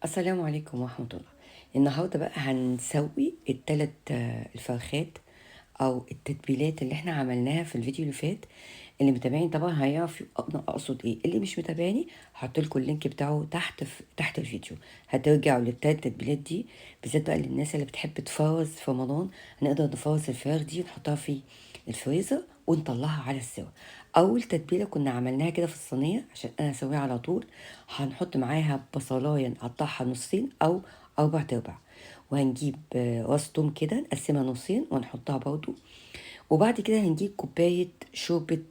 السلام عليكم ورحمة الله. النهاردة بقى هنسوي التلات الفرخات أو التتبيلات اللي احنا عملناها في الفيديو اللي فات. اللي متابعني طبعا هيعرف أنا أقصد ايه، اللي مش متابعني هحطلكوا اللينك بتاعه تحت الفيديو. هترجعوا للتلات تتبيلات دي، بالذات بقى للناس اللي بتحب تفرز في رمضان. هنقدر نفرز الفراخ دي ونحطها في الفريزر ونطلعها على السوا. اول تتبيله كنا عملناها كده في الصينيه عشان انا اسويها على طول. هنحط معاها بصلايه نقطعها نصين او اربع ارباع، وهنجيب راس توم كده نقسمها نصين ونحطها برضو. وبعد كده هنجيب كوبايه شوربه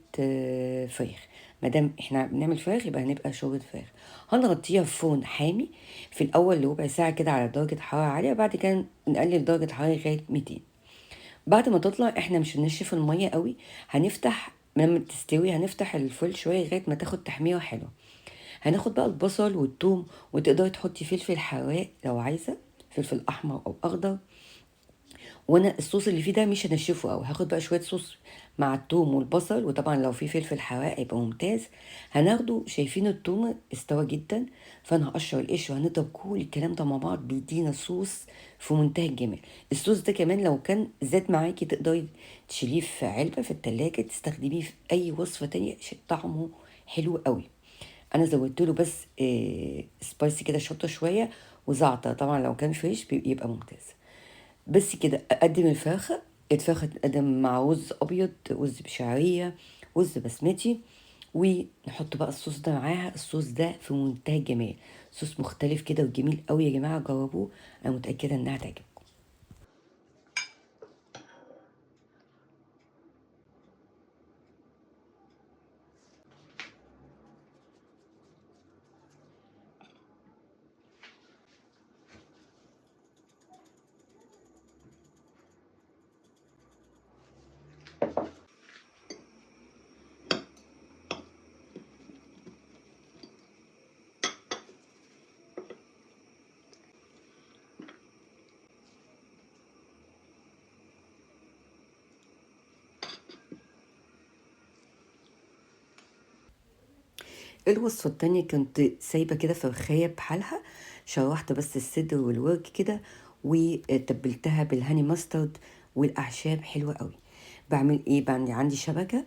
فراخ. مادام احنا بنعمل فراخ يبقى هنبقى شوربه فراخ. هنغطيها في فرن حامي في الاول لربع ساعه كده على درجه حراره عاليه، بعد كده نقلل درجه الحراره لغايه 200. بعد ما تطلع احنا مش هننشف الميه قوي، هنفتح لما تستوي هنفتح الفول شويه لغايه ما تاخد تحميره حلوه. هناخد بقى البصل والثوم، وتقدري تحطي فلفل حراق لو عايزه، فلفل احمر او اخضر. وانا الصوص اللي فيه ده مش هنشفه قوي، هاخد بقى شويه صوص مع الثوم والبصل، وطبعا لو في فلفل حراق يبقى ممتاز. هناخده شايفين الثوم استوى جدا، فانا هقشر القشر وهنضرب كل الكلام ده مع بعض بيدينا صوص في منتهى الجمال. الصوص ده كمان لو كان زاد معاكي تقدري تشيليه في علبه في التلاجة تستخدميه في اي وصفه تانية، طعمه حلو قوي. انا زودت له بس سبايسي كده شطه شويه وزعتر، طبعا لو كان فريش يبقى ممتاز. بس كده اقدم الفرخه. الفرخه تقدم مع رز ابيض، رز بشعريه، رز بسمتي، ونحط بقى الصوص ده معاها. الصوص ده في منتهى الجمال، صوص مختلف كده وجميل قوي. يا جماعه جربوه، انا متاكده انها تعجبكم. الوصفة التانية كنت سايبة كده فرخية بحالها، شوحت بس الصدر والورك كده وتبلتها بالهاني ماسترد والأعشاب حلوة قوي. بعمل ايه بقى؟ عندي شبكة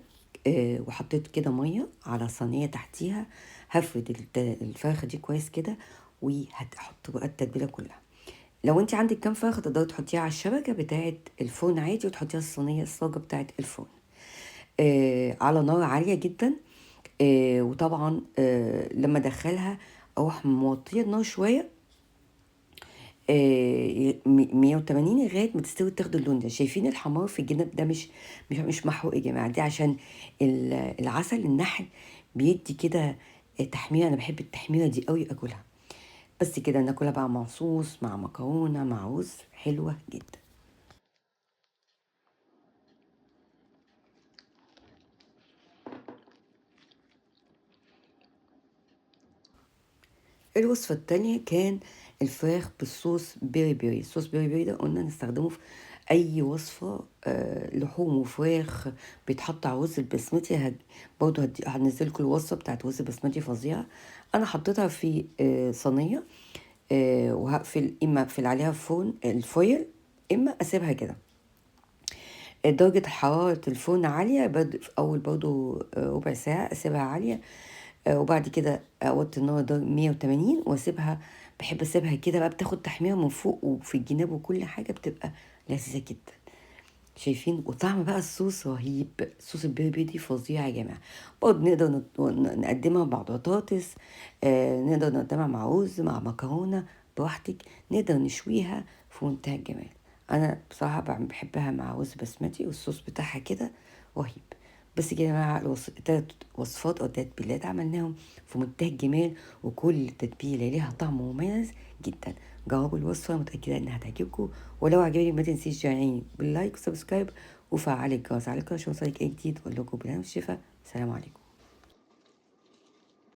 وحطيت كده مية على صينية تحتيها. هفرد الفرخة دي كويس كده، وهتحط بقى التتبيلة كلها. لو انت عندك كام فرخة تقدري تحطيها على الشبكة بتاعة الفرن عادي، وتحطيها الصينية الصاجة بتاعة الفرن على نار عالية جدا. وطبعا لما ادخلها اروح موطيه النار شويه، 180 لغايه ما تستوي تاخد اللون ده. شايفين الحمار في الجنب ده مش محروق يا جماعه، دي عشان العسل النحل بيدي كده تحميره. انا بحب التحميره دي قوي اكلها. بس كده ناكلها بقى مع صوص، مع مكرونه، مع رز، حلوه جدا. الوصفة التانية كان الفراخ بالصوص بيري بيري. صوص بيري بيري ده قلنا نستخدمه في أي وصفة لحوم وفراخ بيتحط على رز البسمتي. برضه هنزلكوا الوصفة بتاعت رز البسمتي فظيعة. أنا حطيتها في صينية وهقفل، إما أقفل عليها فرن الفويل، إما أسيبها كده. درجة حرارة الفرن عالية، في أول برضو ربع ساعة أسيبها عالية. وبعد كده أوطي النار درجة 180 وأسيبها. بحب أسيبها كده بقى، بتاخد تحميرة من فوق وفي الجناب وكل حاجة، بتبقى لذيذة جدا. شايفين؟ وطعم بقى الصوص رهيب. صوص البيبي دي فظيع يا جماعة. برضه نقدر نقدمها مع بطاطس، نقدر نقدمها مع رز، مع مكرونة، براحتك. نقدر نشويها في منتهى الجمال. أنا بصراحة بحبها مع رز بسمتي، والصوص بتاعها كده رهيب. بس كده يا جماعة تلات وصفات أو تتبيلات عملناهم في منتهى الجمال، وكل تتبيلة ليها طعم مميز جدا. جربوا الوصفة، متأكدة إنها تعجبكم. ولو عجبني ما تنسيش تعيني باللايك وسبسكرايب وفعل الجرس على القناة عشان يوصلك أي جديد. وأقول لكم بالهنا والشفا. سلام عليكم.